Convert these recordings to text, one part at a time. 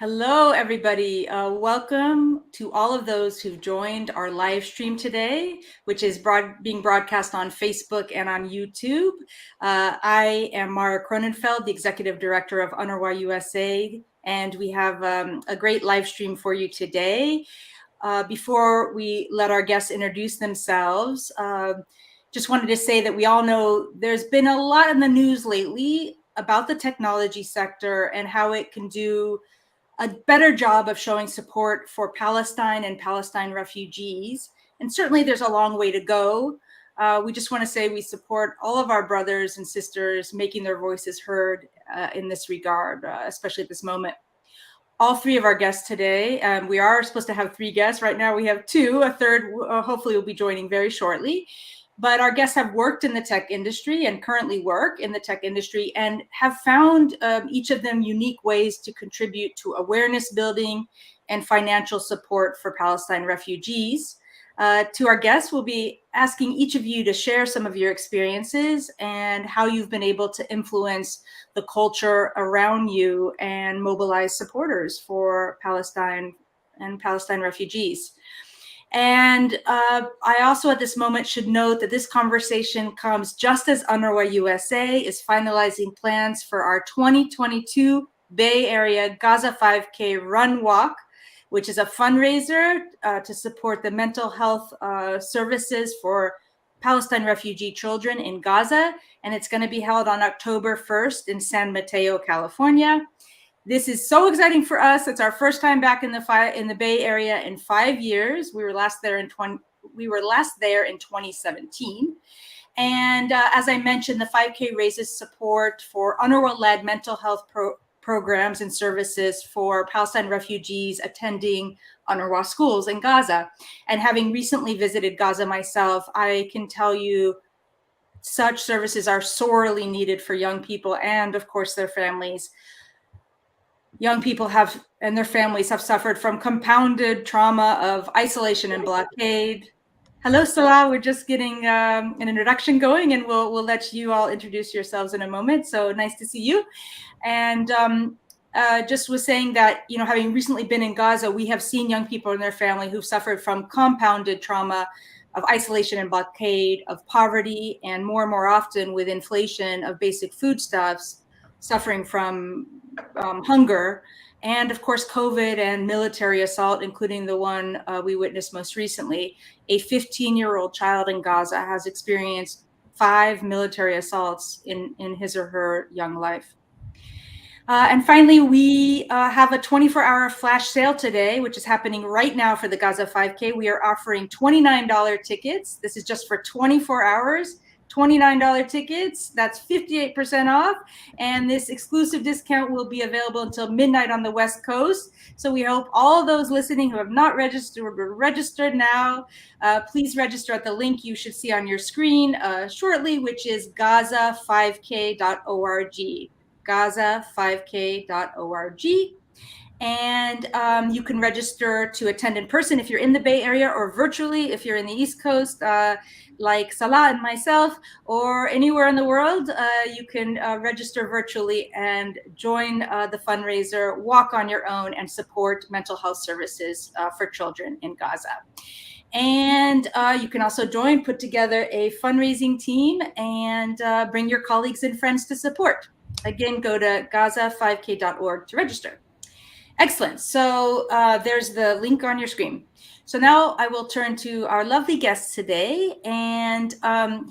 Hello, everybody. Welcome to all of those who've joined our live stream today, which is being broadcast on Facebook and on YouTube. I am Mara Cronenfeld, the Executive Director of UNRWA USA, and we have a great live stream for you today. Before we let our guests introduce themselves, just wanted to say that we all know there's been a lot in the news lately about the technology sector and how it can do a better job of showing support for Palestine and Palestine refugees. And certainly there's a long way to go. We just want to say we support all of our brothers and sisters making their voices heard in this regard, especially at this moment. All three of our guests today, we are supposed to have three guests. Right now we have two, a third hopefully will be joining very shortly. But our guests have worked in the tech industry and currently work in the tech industry and have found each of them unique ways to contribute to awareness building and financial support for Palestine refugees. To our guests, we'll be asking each of you to share some of your experiences and how you've been able to influence the culture around you and mobilize supporters for Palestine and Palestine refugees. And I also at this moment should note that this conversation comes just as UNRWA USA is finalizing plans for our 2022 Bay Area Gaza 5K Run Walk, which is a fundraiser to support the mental health services for Palestine refugee children in Gaza. And it's going to be held on October 1st in San Mateo, California. This is so exciting for us. It's our first time back in the Bay Area in 5 years. We were last there in 2017. And as I mentioned, the 5K raises support for UNRWA-led mental health programs and services for Palestine refugees attending UNRWA schools in Gaza. And having recently visited Gaza myself, I can tell you such services are sorely needed for young people and, of course, their families. Young people and their families have suffered from compounded trauma of isolation and blockade. Hello, Salah. We're just getting an introduction going, and we'll let you all introduce yourselves in a moment. So nice to see you. And just was saying that, having recently been in Gaza, we have seen young people and their family who've suffered from compounded trauma of isolation and blockade, of poverty, and more often with inflation of basic foodstuffs, suffering from hunger, and of course COVID and military assault, including the one we witnessed most recently. A 15-year-old child in Gaza has experienced 5 military assaults in his or her young life. And finally, we have a 24-hour flash sale today, which is happening right now for the Gaza 5K. We are offering $29 tickets. This is just for 24 hours. $29 tickets, that's 58% off. And this exclusive discount will be available until midnight on the West Coast. So we hope all those listening who have not registered will register now. Please register at the link you should see on your screen shortly, which is gaza5k.org. gaza5k.org. And you can register to attend in person if you're in the Bay Area, or virtually if you're in the East Coast, like Salah and myself, or anywhere in the world. You can register virtually and join the fundraiser, walk on your own, and support mental health services for children in Gaza. And you can also put together a fundraising team and bring your colleagues and friends to support. Again, go to gaza5k.org to register. Excellent. So there's the link on your screen. So now I will turn to our lovely guests today and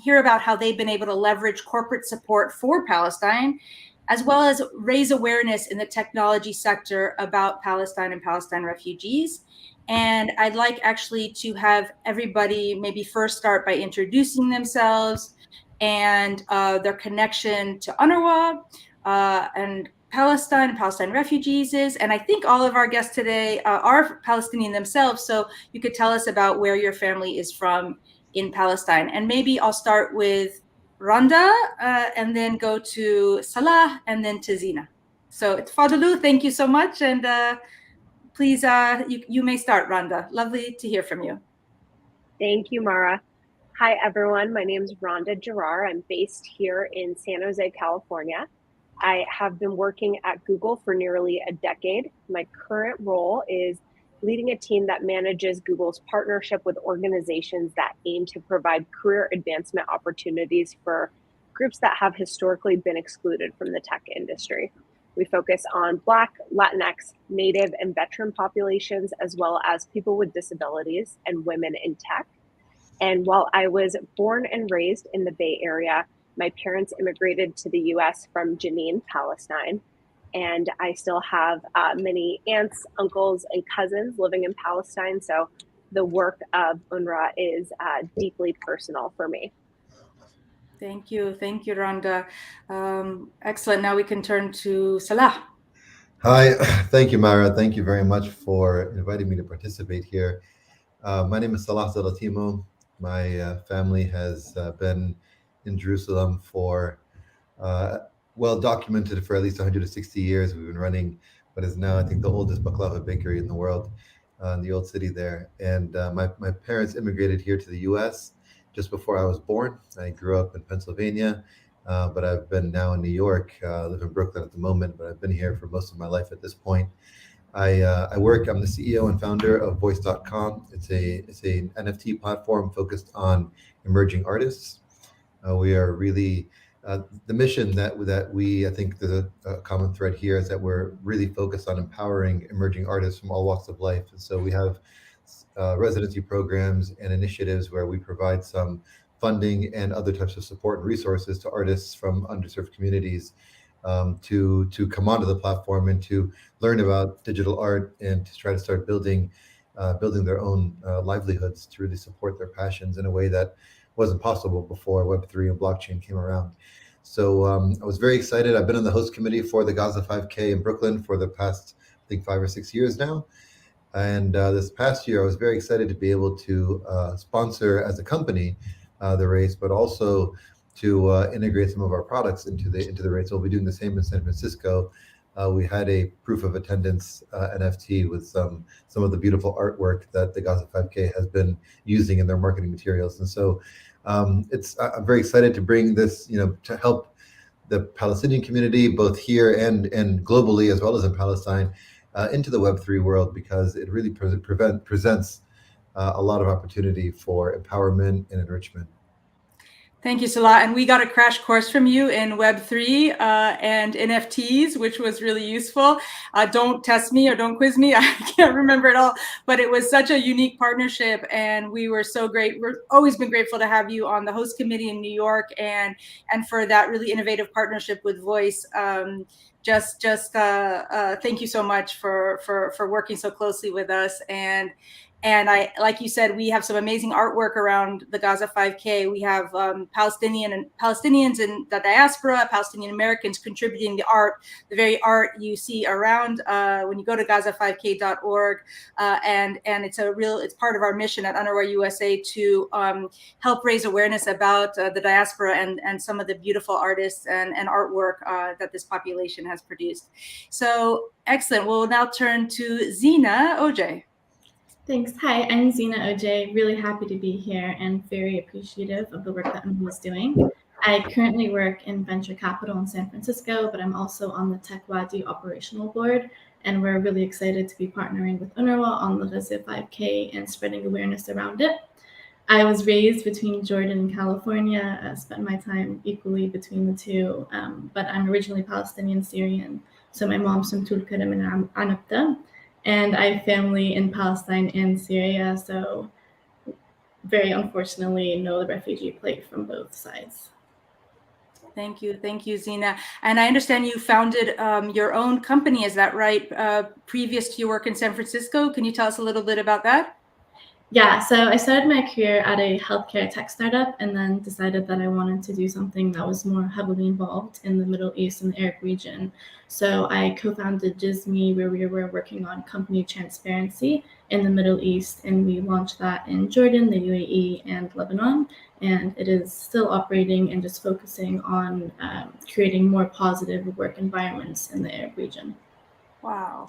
hear about how they've been able to leverage corporate support for Palestine, as well as raise awareness in the technology sector about Palestine and Palestine refugees. And I'd like actually to have everybody maybe first start by introducing themselves and their connection to UNRWA and Palestine and Palestine refugees is. And I think all of our guests today are Palestinian themselves. So you could tell us about where your family is from in Palestine. And maybe I'll start with Ronda and then go to Salah and then to Xena. So Fadlu, thank you so much. And please, you may start, Ronda. Lovely to hear from you. Thank you, Mara. Hi, everyone. My name is Ronda Gerard. I'm based here in San Jose, California. I have been working at Google for nearly a decade. My current role is leading a team that manages Google's partnership with organizations that aim to provide career advancement opportunities for groups that have historically been excluded from the tech industry. We focus on Black, Latinx, Native, and veteran populations, as well as people with disabilities and women in tech. And while I was born and raised in the Bay Area, my parents immigrated to the US from Jenin, Palestine. And I still have many aunts, uncles, and cousins living in Palestine. So the work of UNRWA is deeply personal for me. Thank you, Rhonda. Excellent. Now we can turn to Salah. Hi, thank you, Mara. Thank you very much for inviting me to participate here. My name is Salah Zalatimo. My family has been in Jerusalem for well documented for at least 160 years. We've been running what is now, I think, the oldest baklava bakery in the world, in the old city there. And my parents immigrated here to the U.S. just before I was born. I grew up in Pennsylvania, but I've been now in New York. I live in Brooklyn at the moment, but I've been here for most of my life at this point. I work. I'm the CEO and founder of Voice.com. It's an NFT platform focused on emerging artists. We are really the mission that we, I think there's a common thread here, is that we're really focused on empowering emerging artists from all walks of life. And so we have residency programs and initiatives where we provide some funding and other types of support and resources to artists from underserved communities, to come onto the platform and to learn about digital art and to try to start building their own livelihoods, to really support their passions in a way that wasn't possible before Web3 and blockchain came around. So I was very excited. I've been on the host committee for the GAZA 5K in Brooklyn for the past, I think, 5 or 6 years now. And this past year, I was very excited to be able to sponsor as a company the race, but also to integrate some of our products into the race. We'll be doing the same in San Francisco. We had a proof of attendance NFT with some of the beautiful artwork that the Gaza 5K has been using in their marketing materials. And so I'm very excited to bring this, to help the Palestinian community, both here and globally, as well as in Palestine, into the Web3 world, because it really presents a lot of opportunity for empowerment and enrichment. Thank you, Salah. And we got a crash course from you in Web3 and NFTs, which was really useful. Don't test me or don't quiz me. I can't remember it all, but it was such a unique partnership. And we were so great. We've always been grateful to have you on the host committee in New York, and for that really innovative partnership with Voice. Thank you so much for working so closely with us. And I, like you said, we have some amazing artwork around the Gaza 5K. We have Palestinians in the diaspora, Palestinian Americans contributing the very art you see around when you go to GAZA5K.org. And it's part of our mission at UNRWA USA to help raise awareness about the diaspora and some of the beautiful artists and artwork that this population has produced. So excellent. We'll now turn to Xena OJ. Thanks. Hi, I'm Xena OJ. Really happy to be here and very appreciative of the work that UNRWA is doing. I currently work in venture capital in San Francisco, but I'm also on the TechWadi operational board, and we're really excited to be partnering with UNRWA on the Gaza 5K and spreading awareness around it. I was raised between Jordan and California, spent my time equally between the two, but I'm originally Palestinian Syrian, so my mom's from Tulkarem and Anabta. And I have family in Palestine and Syria, so very unfortunately know the refugee plight from both sides. Thank you, Xena. And I understand you founded your own company, is that right? Previous to your work in San Francisco, can you tell us a little bit about that? Yeah, so I started my career at a healthcare tech startup and then decided that I wanted to do something that was more heavily involved in the Middle East and the Arab region. So I co-founded GISME, where we were working on company transparency in the Middle East, and we launched that in Jordan, the UAE, and Lebanon. And it is still operating and just focusing on creating more positive work environments in the Arab region. Wow.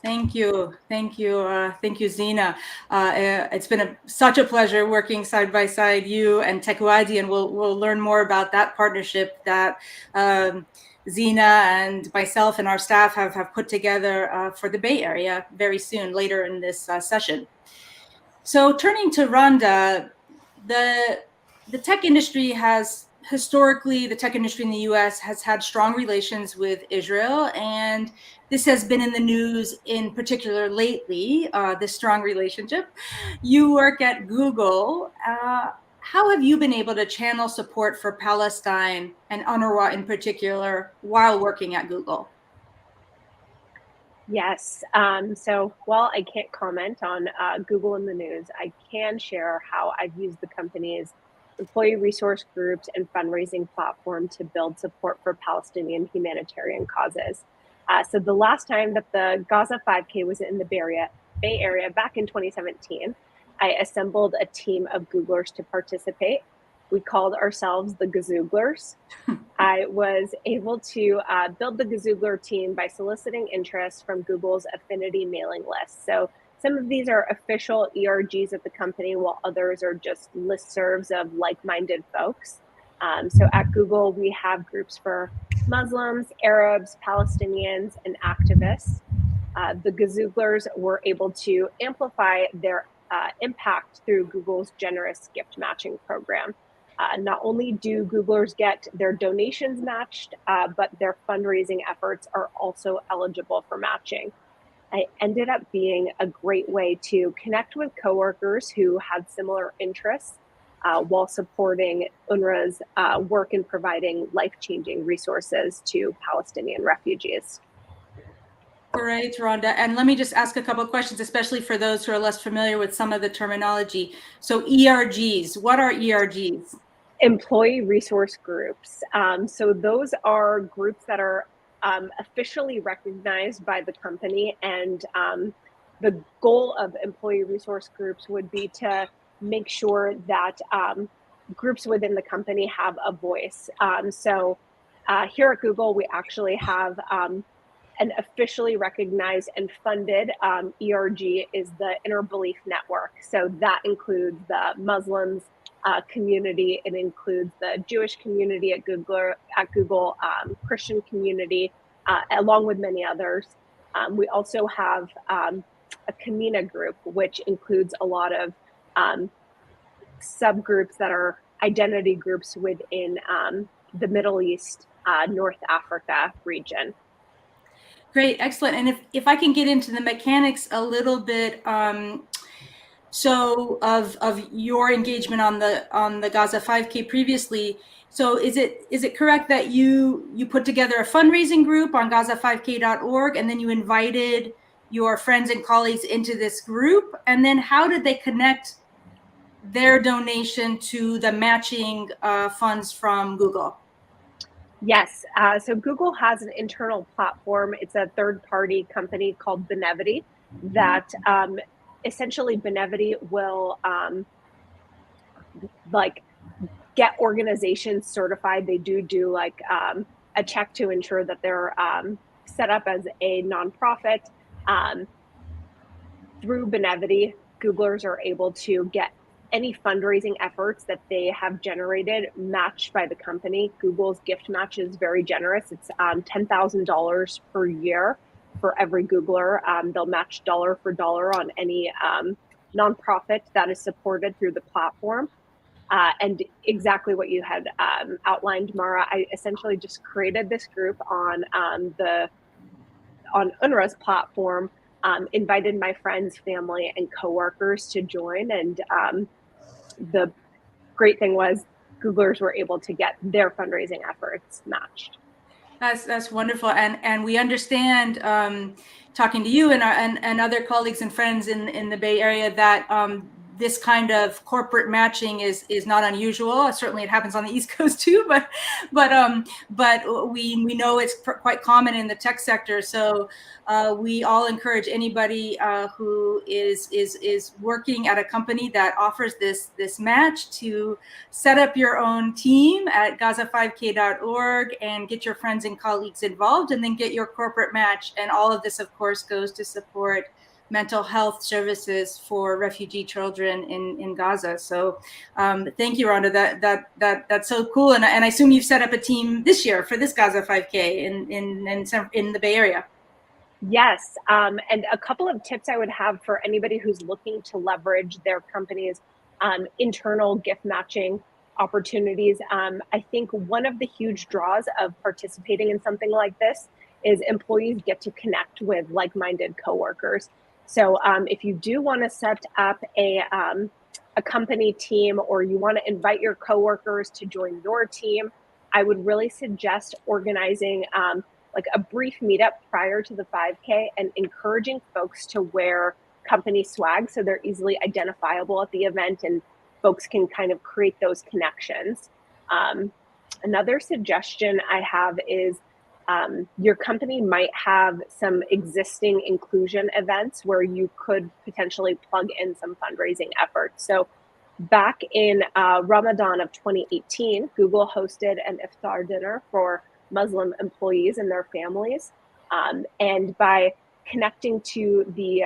Thank you, Xena. It's been such a pleasure working side by side, you and TechWadi, and we'll learn more about that partnership that Xena and myself and our staff have put together for the Bay Area very soon, later in this session. So turning to Ronda, the tech industry has historically, the tech industry in the US has had strong relations with Israel, and this has been in the news in particular lately, this strong relationship. You work at Google. How have you been able to channel support for Palestine and UNRWA in particular while working at Google? Yes. So while I can't comment on Google in the news, I can share how I've used the company's employee resource groups and fundraising platform to build support for Palestinian humanitarian causes. So the last time that the Gaza 5K was in the Bay Area back in 2017, I assembled a team of Googlers to participate. We called ourselves the Gazooglers. I was able to build the Gazoogler team by soliciting interest from Google's affinity mailing list. So some of these are official ERGs at the company, while others are just listservs of like-minded folks. So at Google, we have groups for Muslims, Arabs, Palestinians, and activists. The Gazooglers were able to amplify their impact through Google's generous gift matching program. Not only do Googlers get their donations matched, but their fundraising efforts are also eligible for matching. It ended up being a great way to connect with coworkers who had similar interests while supporting UNRWA's work in providing life-changing resources to Palestinian refugees. Great, Rhonda. And let me just ask a couple of questions, especially for those who are less familiar with some of the terminology. So ERGs, what are ERGs? Employee resource groups. So those are groups that are officially recognized by the company, and the goal of employee resource groups would be to make sure that groups within the company have a voice. So here at Google, we actually have an officially recognized and funded ERG is the Inner Belief Network. So that includes the Muslims community. It includes the Jewish community at Google, Christian community, along with many others. We also have a Kamina group, which includes a lot of subgroups that are identity groups within the Middle East, North Africa region. Great, excellent. And if I can get into the mechanics a little bit, so of your engagement on the Gaza 5K previously, so is it correct that you put together a fundraising group on GAZA5K.org, and then you invited your friends and colleagues into this group, and then how did they connect their donation to the matching funds from Google? Yes. So Google has an internal platform. It's a third-party company called Benevity that essentially Benevity will like get organizations certified. They do like a check to ensure that they're set up as a nonprofit. Through Benevity, Googlers are able to get any fundraising efforts that they have generated matched by the company. Google's gift match is very generous. It's $10,000 per year for every Googler. They'll match dollar for dollar on any nonprofit that is supported through the platform. And exactly what you had outlined, Mara, I essentially just created this group on UNRWA's platform, invited my friends, family, and coworkers to join. And the great thing was Googlers were able to get their fundraising efforts matched. That's wonderful, and we understand, talking to you and other colleagues and friends in the Bay Area, that this kind of corporate matching is not unusual. Certainly, it happens on the East Coast too, but we know it's quite common in the tech sector. So we all encourage anybody who is working at a company that offers this match to set up your own team at GAZA5K.org and get your friends and colleagues involved, and then get your corporate match. And all of this, of course, goes to support mental health services for refugee children in Gaza. So thank you, Rhonda. That's so cool. And I assume you've set up a team this year for this Gaza 5K in the Bay Area. Yes, and a couple of tips I would have for anybody who's looking to leverage their company's internal gift matching opportunities. I think one of the huge draws of participating in something like this is employees get to connect with like-minded coworkers. So if you do want to set up a company team, or you want to invite your coworkers to join your team, I would really suggest organizing like a brief meetup prior to the 5K and encouraging folks to wear company swag so they're easily identifiable at the event and folks can kind of create those connections. Another suggestion I have is your company might have some existing inclusion events where you could potentially plug in some fundraising efforts. So back in Ramadan of 2018, Google hosted an iftar dinner for Muslim employees and their families. And by connecting to the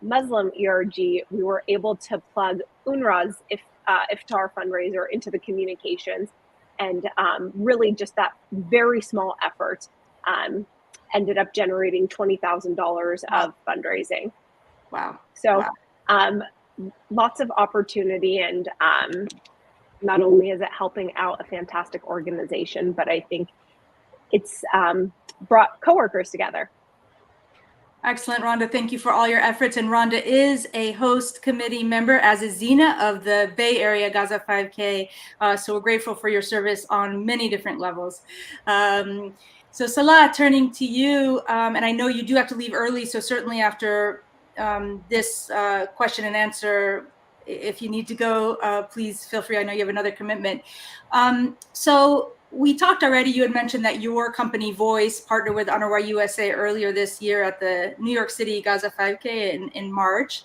Muslim ERG, we were able to plug UNRWA's iftar fundraiser into the communications. And really just that very small effort ended up generating $20,000 of fundraising. Wow. So lots of opportunity, and not only is it helping out a fantastic organization, but I think it's brought coworkers together. Excellent, Rhonda. Thank you for all your efforts. And Rhonda is a host committee member, as is Xena, of the Bay Area Gaza 5K. So we're grateful for your service on many different levels. So Salah, turning to you, and I know you do have to leave early, so certainly after this question and answer, if you need to go, please feel free. I know you have another commitment. So we talked already, you had mentioned that your company Voice partnered with UNRWA USA earlier this year at the New York City Gaza 5K in March.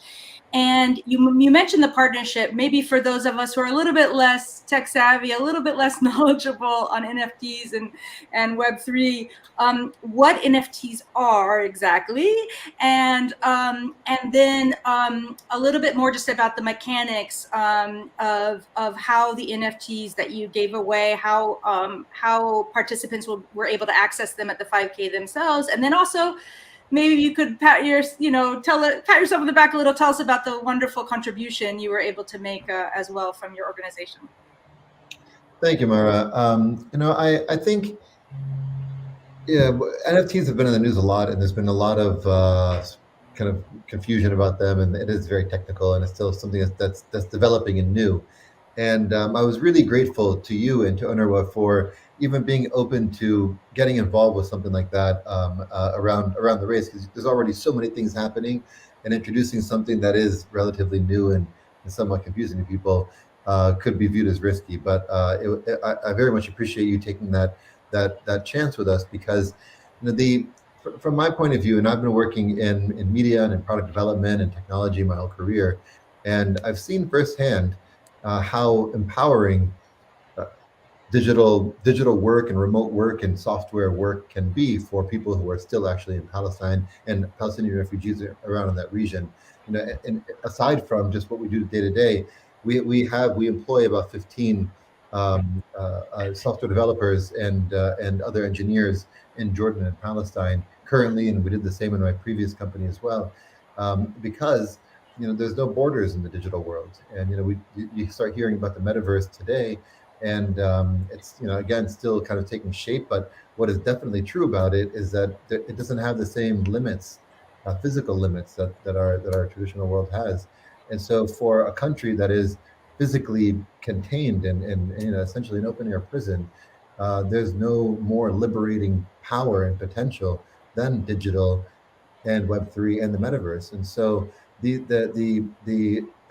And you mentioned the partnership, maybe for those of us who are a little bit less tech savvy, a little bit less knowledgeable on NFTs and Web3, what NFTs are exactly, and then a little bit more just about the mechanics of how the NFTs that you gave away, how participants were able to access them at the 5K themselves, and then also maybe you could pat yourself on the back a little. Tell us about the wonderful contribution you were able to make as well from your organization. Thank you, Mara. I think NFTs have been in the news a lot, and there's been a lot of kind of confusion about them, and it is very technical, and it's still something that's developing and new. And I was really grateful to you and to UNRWA for even being open to getting involved with something like that around the race, because there's already so many things happening, and introducing something that is relatively new and somewhat confusing to people could be viewed as risky. But I very much appreciate you taking that chance with us, because from my point of view, and I've been working in media and in product development and technology my whole career, and I've seen firsthand how empowering digital work and remote work and software work can be for people who are still actually in Palestine and Palestinian refugees around in that region. And aside from just what we do day to day, we employ about 15 software developers and other engineers in Jordan and Palestine currently, and we did the same in my previous company as well, because there's no borders in the digital world. And you start hearing about the metaverse today, and it's again still kind of taking shape. But what is definitely true about it is that it doesn't have the same limits, physical limits that our traditional world has. And so for a country that is physically contained and essentially an open air prison, there's no more liberating power and potential than digital and Web3 and the metaverse. And so the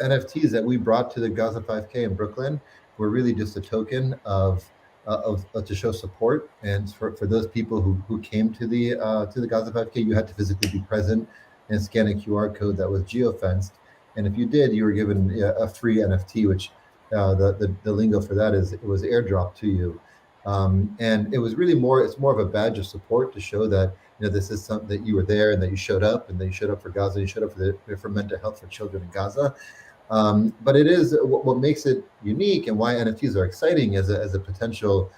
NFTs that we brought to the Gaza 5K in Brooklyn were really just a token of to show support. And for those people who came to the Gaza 5K, you had to physically be present and scan a QR code that was geofenced. And if you did, you were given a free NFT, which the lingo for that is it was airdropped to you. And it was really it's more of a badge of support to show that this is something that you were there and that you showed up and that you showed up for Gaza, you showed up for mental health for children in Gaza. But it is what makes it unique and why NFTs are exciting as a potential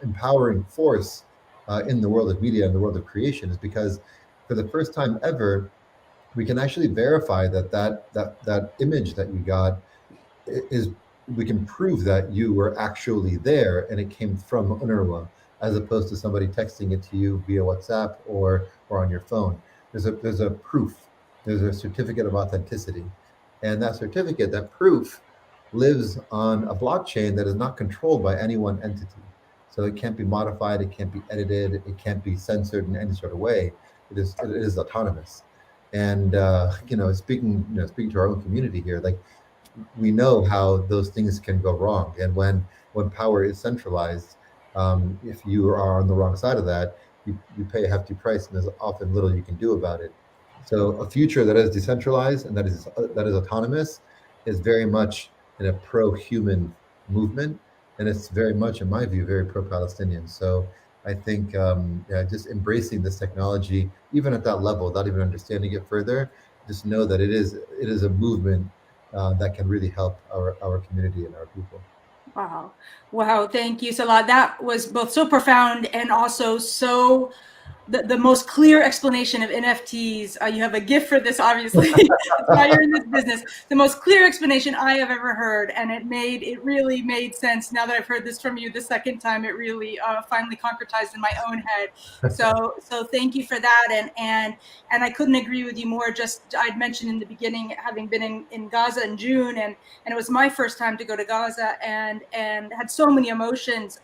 empowering force in the world of media and the world of creation is because for the first time ever, we can actually verify that image that you got is we can prove that you were actually there and it came from UNRWA as opposed to somebody texting it to you via WhatsApp or on your phone. There's a proof. There's a certificate of authenticity, and that certificate, that proof, lives on a blockchain that is not controlled by any one entity. So it can't be modified, it can't be edited, it can't be censored in any sort of way. It is autonomous. And speaking to our own community here, like we know how those things can go wrong. And when power is centralized, if you are on the wrong side of that, you pay a hefty price, and there's often little you can do about it. So a future that is decentralized and that is autonomous is very much in a pro-human movement, and it's very much, in my view, very pro-Palestinian. So I think just embracing this technology, even at that level, without even understanding it further, just know that it is a movement that can really help our community and our people. Wow. Thank you, Salah. That was both so profound and also so the most clear explanation of NFTs. You have a gift for this, obviously. That's why you're in this business. The most clear explanation I have ever heard, and it really made sense. Now that I've heard this from you the second time, it really finally concretized in my own head. So thank you for that, and I couldn't agree with you more. Just I'd mentioned in the beginning having been in Gaza in June, and it was my first time to go to Gaza, and had so many emotions.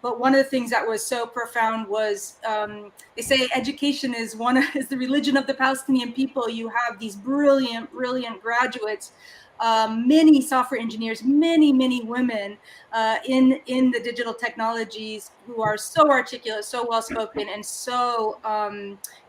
But one of the things that was so profound was they say education is the religion of the Palestinian people. You have these brilliant graduates, many software engineers, many women in the digital technologies who are so articulate, so well spoken, and so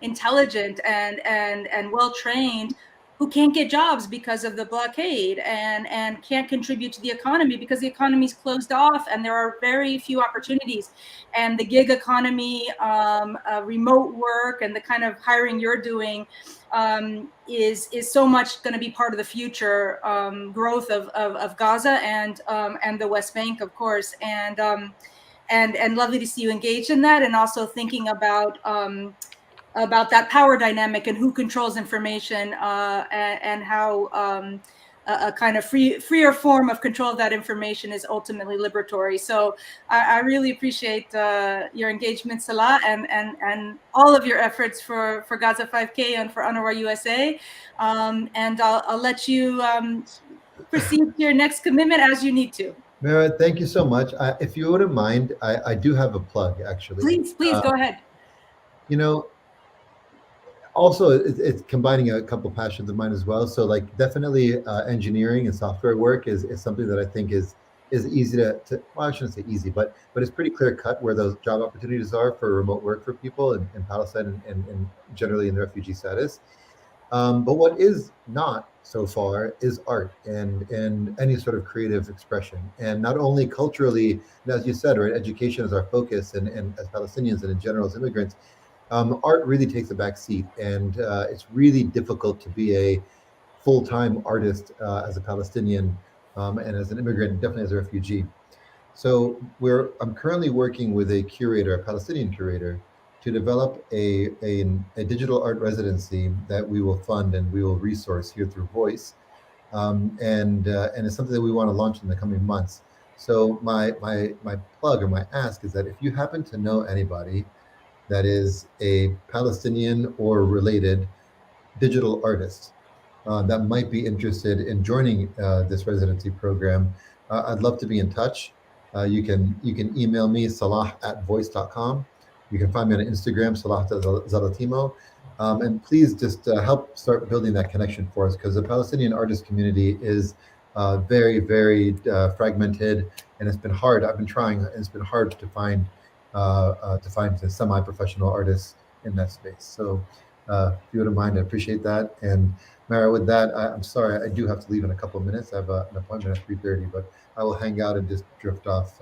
intelligent and well trained, who can't get jobs because of the blockade and can't contribute to the economy because the economy's closed off and there are very few opportunities. And the gig economy, remote work, and the kind of hiring you're doing is so much going to be part of the future growth of Gaza and the West Bank, of course. And lovely to see you engaged in that, and also thinking about that power dynamic and who controls information, and how a kind of freer form of control of that information is ultimately liberatory. So I really appreciate your engagement, Salah, and all of your efforts for Gaza 5K and for UNRWA USA. And I'll let you proceed to your next commitment as you need to. Mara, thank you so much. If you wouldn't mind, I do have a plug, actually. Please go ahead. Also, it's combining a couple passions of mine as well. So like definitely engineering and software work is something that I think is easy to well, I shouldn't say easy, but it's pretty clear cut where those job opportunities are for remote work for people in Palestine and generally in the refugee status. But what is not so far is art and any sort of creative expression. And not only culturally, as you said, right, education is our focus, and as Palestinians and in general as immigrants, art really takes a back seat, and it's really difficult to be a full-time artist as a Palestinian and as an immigrant, definitely as a refugee. So I'm currently working with a curator, a Palestinian curator, to develop a digital art residency that we will fund and we will resource here through Voice, and it's something that we want to launch in the coming months. So my plug or my ask is that if you happen to know anybody that is a Palestinian or related digital artist that might be interested in joining this residency program, I'd love to be in touch. You can email me, salah@voice.com. You can find me on Instagram, salah.zalatimo. And please just help start building that connection for us, because the Palestinian artist community is very, very fragmented, and it's been hard. I've been trying, and it's been hard to find semi-professional artists in that space. So if you wouldn't mind, I appreciate that. And Mara, with that, I'm sorry, I do have to leave in a couple of minutes. I have an appointment at 3:30, but I will hang out and just drift off.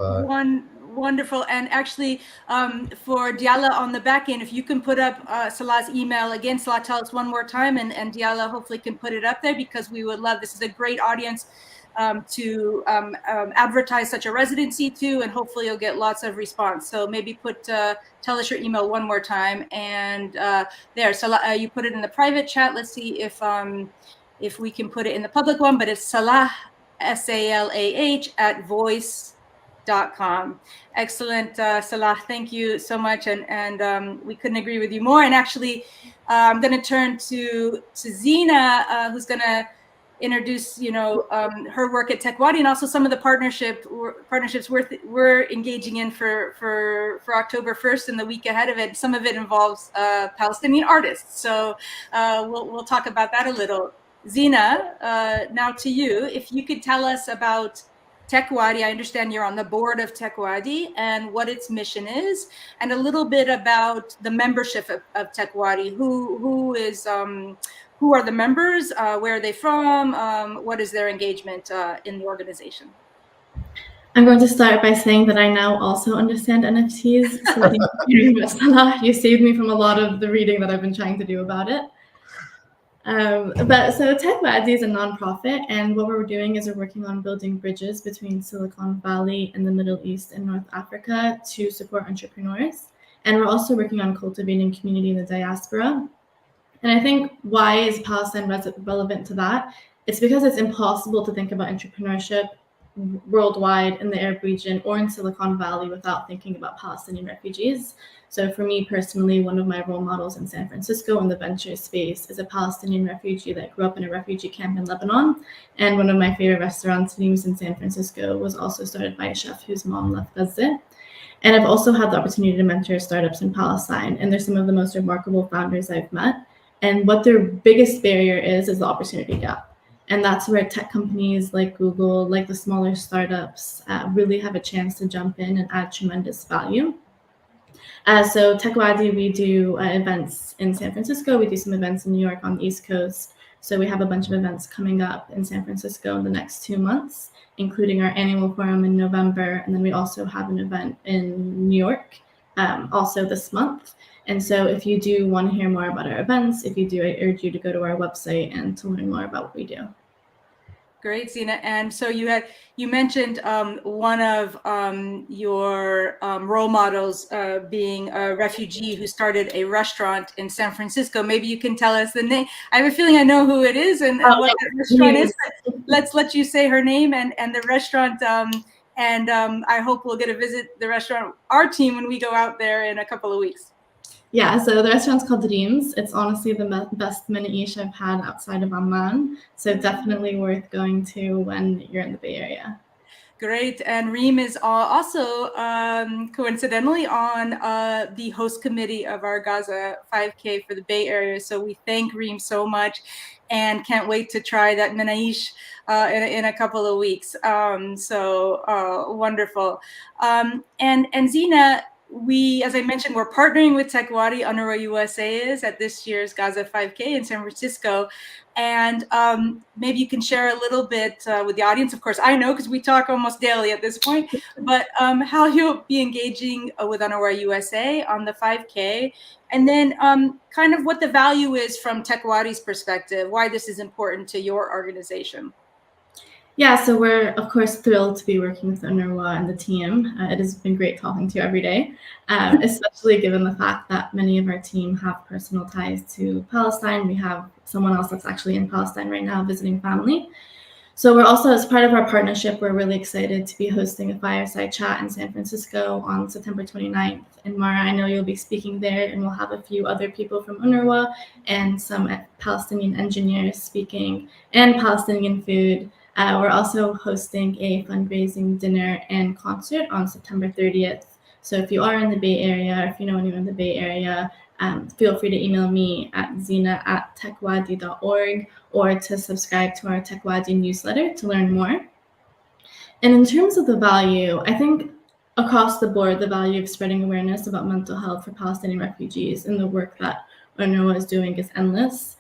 Wonderful. And actually, for Diala on the back end, if you can put up Salah's email again, Salah, tell us one more time, and Diala hopefully can put it up there, because we would love, this is a great audience to advertise such a residency to, and hopefully you'll get lots of response. So maybe tell us your email one more time. And there, Salah, you put it in the private chat. Let's see if we can put it in the public one, but it's Salah, SALAH @voice.com. Excellent, Salah. Thank you so much. And we couldn't agree with you more. And actually, I'm going to turn to Xena, who's going to introduce, her work at TechWadi, and also some of the partnerships we're engaging in for October 1st and the week ahead of it. Some of it involves Palestinian artists. So we'll talk about that a little. Xena, now to you, if you could tell us about TechWadi. I understand you're on the board of TechWadi and what its mission is, and a little bit about the membership of TechWadi. Who are the members? Where are they from? What is their engagement in the organization? I'm going to start by saying that I now also understand NFTs. So thank you very much, Salah. You saved me from a lot of the reading that I've been trying to do about it. So TechWadi is a nonprofit, and what we're doing is we're working on building bridges between Silicon Valley and the Middle East and North Africa to support entrepreneurs. And we're also working on cultivating community in the diaspora. And I think, why is Palestine relevant to that? It's because it's impossible to think about entrepreneurship worldwide in the Arab region or in Silicon Valley without thinking about Palestinian refugees. So for me personally, one of my role models in San Francisco in the venture space is a Palestinian refugee that grew up in a refugee camp in Lebanon. And one of my favorite restaurants names in San Francisco was also started by a chef whose mom left Gaza. And I've also had the opportunity to mentor startups in Palestine, and they're some of the most remarkable founders I've met. And what their biggest barrier is the opportunity gap. And that's where tech companies like Google, like the smaller startups, really have a chance to jump in and add tremendous value. So TechWadi, we do events in San Francisco. We do some events in New York on the East Coast. So we have a bunch of events coming up in San Francisco in the next 2 months, including our annual forum in November. And then we also have an event in New York also this month. And so if you do want to hear more about our events, I urge you to go to our website and to learn more about what we do. Great, Xena. And so you mentioned one of your role models being a refugee who started a restaurant in San Francisco. Maybe you can tell us the name. I have a feeling I know who it is and what that restaurant is. Let's let you say her name and the restaurant. And I hope we'll get to visit the restaurant, our team, when we go out there in a couple of weeks. Yeah, so the restaurant's called Dreams. It's honestly the best Menaish I've had outside of Amman. So definitely worth going to when you're in the Bay Area. Great. And Reem is also coincidentally on the host committee of our GAZA 5K for the Bay Area. So we thank Reem so much and can't wait to try that Menaish in a couple of weeks. So wonderful. And Xena, as I mentioned, we're partnering with TechWadi. UNRWA USA is at this year's GAZA 5K in San Francisco. And maybe you can share a little bit with the audience. Of course, I know because we talk almost daily at this point, but how you'll be engaging with UNRWA USA on the 5K. And then kind of what the value is from TechWadi's perspective, why this is important to your organization. Yeah, so we're, of course, thrilled to be working with UNRWA and the team. It has been great talking to you every day, especially given the fact that many of our team have personal ties to Palestine. We have someone else that's actually in Palestine right now visiting family. So we're also, as part of our partnership, we're really excited to be hosting a fireside chat in San Francisco on September 29th. And Mara, I know you'll be speaking there, and we'll have a few other people from UNRWA and some Palestinian engineers speaking, and Palestinian food. We're also hosting a fundraising dinner and concert on September 30th. So if you are in the Bay Area, or if you know anyone in the Bay Area, feel free to email me at xena@techwadi.org or to subscribe to our TechWadi newsletter to learn more. And in terms of the value, I think across the board, the value of spreading awareness about mental health for Palestinian refugees and the work that UNRWA is doing is endless.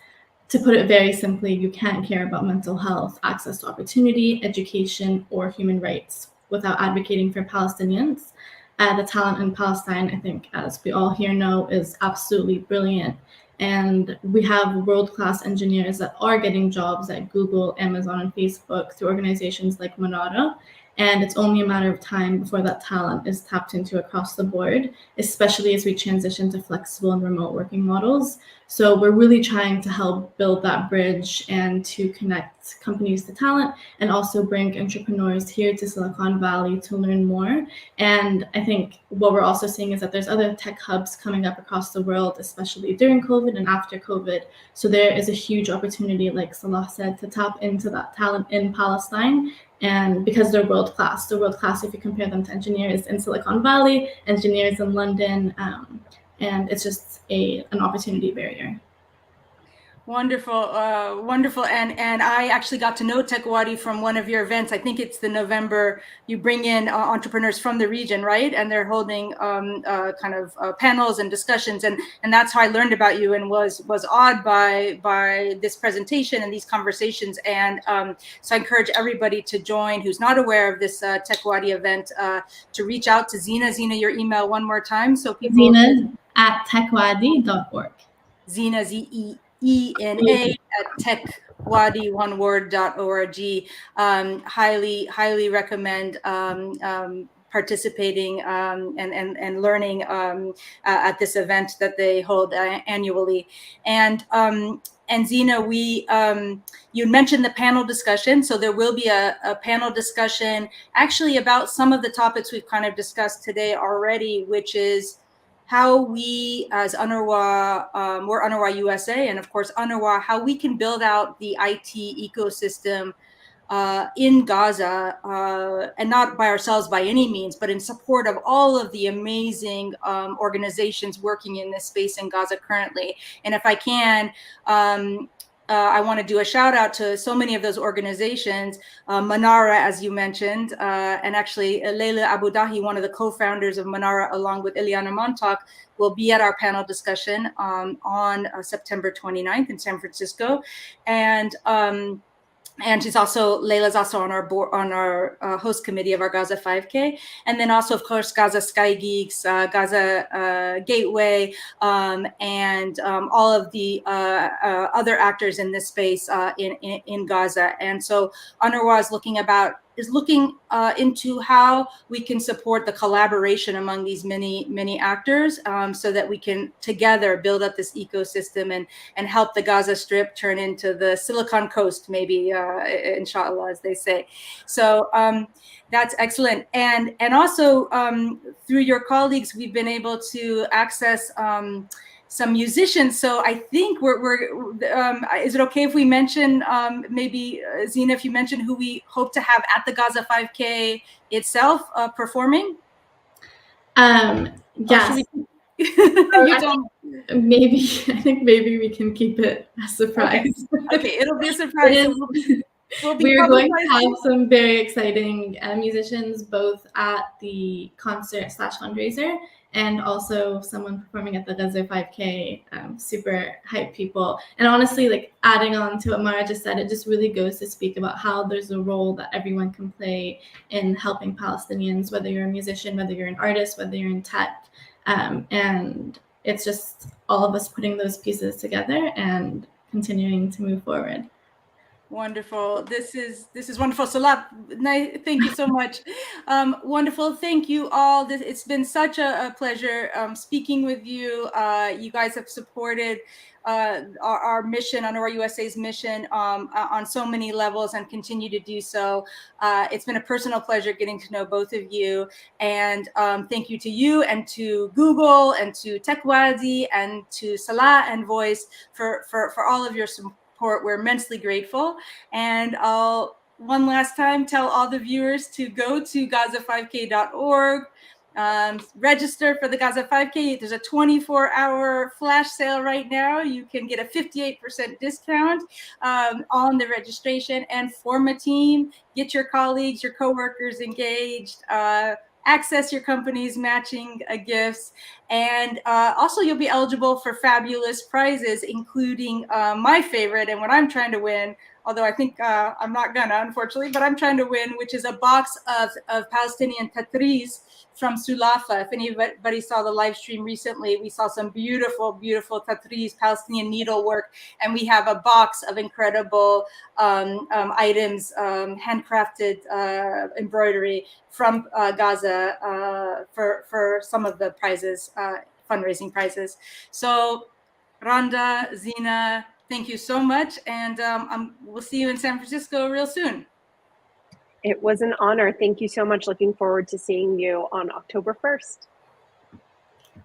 To put it very simply, you can't care about mental health, access to opportunity, education, or human rights without advocating for Palestinians. The talent in Palestine, I think, as we all here know, is absolutely brilliant. And we have world-class engineers that are getting jobs at Google, Amazon, and Facebook through organizations like Manara. And it's only a matter of time before that talent is tapped into across the board, especially as we transition to flexible and remote working models. So we're really trying to help build that bridge and to connect companies to talent and also bring entrepreneurs here to Silicon Valley to learn more. And I think what we're also seeing is that there's other tech hubs coming up across the world, especially during COVID and after COVID. So there is a huge opportunity, like Salah said, to tap into that talent in Palestine. And because they're world class if you compare them to engineers in Silicon Valley, engineers in London, and it's just an opportunity barrier. Wonderful, wonderful. And I actually got to know Tekwadi from one of your events. I think it's the November, you bring in entrepreneurs from the region, right? And they're holding kind of panels and discussions. And that's how I learned about you and was awed by this presentation and these conversations. And so I encourage everybody to join who's not aware of this Tekwadi event to reach out to Xena. Xena, your email one more time. So people. Xena at tekwadi.org. Xena, ZEENA at tekwadi.org. Highly recommend participating and learning at this event that they hold annually. And Xena, you mentioned the panel discussion. So there will be a panel discussion actually about some of the topics we've kind of discussed today already, which is how we as UNRWA, we're UNRWA USA, and of course UNRWA, how we can build out the IT ecosystem in Gaza, and not by ourselves by any means, but in support of all of the amazing organizations working in this space in Gaza currently. And if I can, I want to do a shout out to so many of those organizations, Manara, as you mentioned, and actually Leila Abu Dahi, one of the co-founders of Manara, along with Ileana Montauk, will be at our panel discussion on September 29th in San Francisco. And she's also, Leila's also on our board, on our host committee of our Gaza 5K. And then also, of course, Gaza Sky Geeks, Gaza Gateway, and all of the other actors in this space in Gaza. And so UNRWA is looking into how we can support the collaboration among these many actors, so that we can together build up this ecosystem and help the Gaza Strip turn into the Silicon Coast, maybe, inshallah, as they say. So that's excellent. And also through your colleagues, we've been able to access some musicians. So I think is it okay if we mention, maybe Xena, if you mention who we hope to have at the Gaza 5K itself performing? Yes. I think maybe we can keep it a surprise. Okay, it'll be a surprise. We're going to have some very exciting musicians, both at the concert / fundraiser, and also someone performing at the Gaza 5K, super hype people. And honestly, like adding on to what Mara just said, it just really goes to speak about how there's a role that everyone can play in helping Palestinians, whether you're a musician, whether you're an artist, whether you're in tech. And it's just all of us putting those pieces together and continuing to move forward. Wonderful. This is wonderful. Salah, thank you so much. Wonderful. Thank you all. It's been such a pleasure speaking with you. You guys have supported our mission, UNRWA USA's mission, on so many levels and continue to do so. It's been a personal pleasure getting to know both of you. And thank you to you and to Google and to Tekwadi and to Salah and Voice for all of your support. We're immensely grateful. And I'll one last time tell all the viewers to go to gaza5k.org, register for the Gaza 5K. There's a 24-hour flash sale right now. You can get a 58% discount on the registration, and form a team, get your colleagues, your coworkers engaged, access your company's matching gifts, and also you'll be eligible for fabulous prizes, including my favorite and what I'm trying to win, although I think I'm not gonna, unfortunately, but I'm trying to win, which is a box of Palestinian tatris from Sulafa. If anybody saw the live stream recently, we saw some beautiful, beautiful tatris, Palestinian needlework, and we have a box of incredible items, handcrafted embroidery from Gaza for some of the prizes, fundraising prizes. So Ronda, Xena, thank you so much, and we'll see you in San Francisco real soon. It was an honor. Thank you so much. Looking forward to seeing you on October 1st.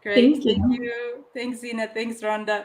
Great. Thank you. Thanks, Xena. Thanks, Rhonda.